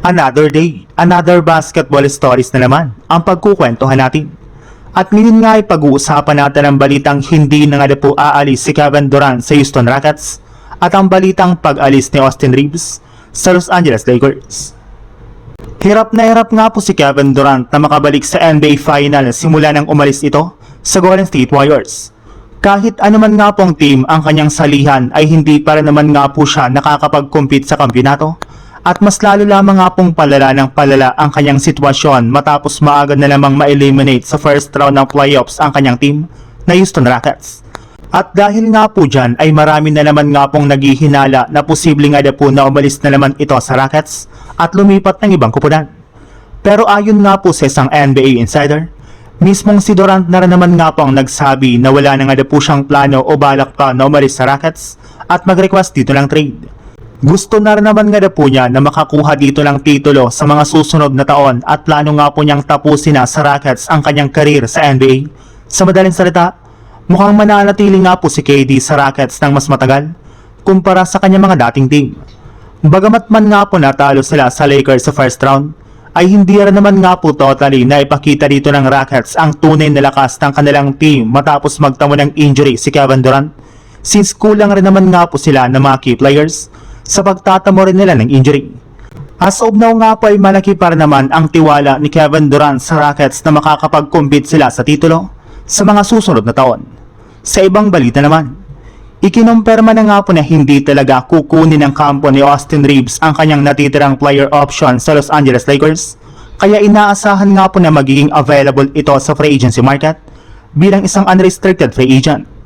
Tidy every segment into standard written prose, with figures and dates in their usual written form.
Another day, another basketball stories na naman ang pagkukwentuhan natin. At ngayon nga ay pag-uusapan natin ang balitang hindi na nga po aalis si Kevin Durant sa Houston Rockets at ang balitang pag-alis ni Austin Reeves sa Los Angeles Lakers. Hirap na hirap nga po si Kevin Durant na makabalik sa NBA Final simula nang umalis ito sa Golden State Warriors. Kahit anuman nga pong team ang kanyang salihan ay hindi para naman nga po siya nakakapag-compete sa kampyonato. At mas lalo lamang nga pong palala ng palala ang kanyang sitwasyon matapos maaga na lamang ma-eliminate sa first round ng playoffs ang kanyang team na Houston Rockets. At dahil nga po dyan ay marami na naman nga pong naghihinala na posibleng nga po na umalis na naman ito sa Rockets at lumipat ng ibang kupunan. Pero ayon nga po sa isang NBA insider, mismong si Durant na rin naman nga po ang nagsabi na wala na nga po siyang plano o balak pa na umalis sa Rockets at mag-request dito ng trade. Gusto na rin naman nga po niya na makakuha dito ng titulo sa mga susunod na taon at plano nga po niyang tapusin na sa Rockets ang kanyang karir sa NBA. Sa madaling salita, mukhang mananatili nga po si KD sa Rockets ng mas matagal kumpara sa kanyang mga dating team. Bagamat man nga po natalo sila sa Lakers sa first round, ay hindi rin naman nga po totally na ipakita dito ng Rockets ang tunay na lakas ng kanilang team matapos magtamo ng injury si Kevin Durant, since kulang rin naman nga po sila ng mga key players sa pagtatamo rin nila ng injury. As of now nga po ay malaki pa rin naman ang tiwala ni Kevin Durant sa Rockets na makakapag-compete sila sa titulo sa mga susunod na taon. Sa ibang balita naman, ikinumpirma na nga po na hindi talaga kukunin ng kampo ni Austin Reeves ang kanyang natitirang player option sa Los Angeles Lakers, kaya inaasahan nga po na magiging available ito sa free agency market bilang isang unrestricted free agent.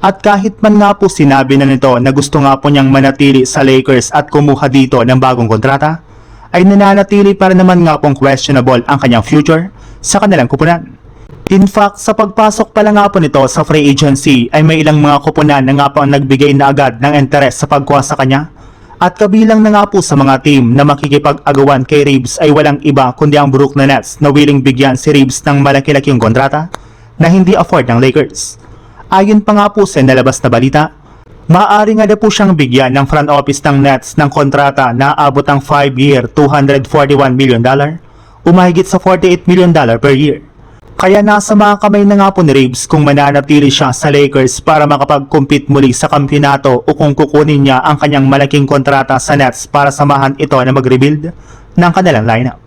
At kahit man nga po sinabi na nito na gusto nga po niyang manatili sa Lakers at kumuha dito ng bagong kontrata, ay nananatili pa rin naman nga pong questionable ang kanyang future sa kanilang kupunan. In fact, sa pagpasok pa lang nga po nito sa free agency ay may ilang mga kupunan na nga po ang nagbigay na agad ng interes sa pagkuha sa kanya. At kabilang na nga po sa mga team na makikipag-agawan kay Reeves ay walang iba kundi ang Brooklyn Nets na willing bigyan si Reeves ng malaki-laking kontrata na hindi afford ng Lakers. Ayon pa nga po sa nalabas na balita, maaari nga po siyang bigyan ng front office ng Nets ng kontrata na aabot ang 5-year $241 million o mahigit sa $48 million per year. Kaya nasa mga kamay na nga po ni Reeves kung mananatili siya sa Lakers para makapag-compete muli sa kampyonato o kung kukunin niya ang kanyang malaking kontrata sa Nets para samahan ito na mag-rebuild ng kanilang lineup.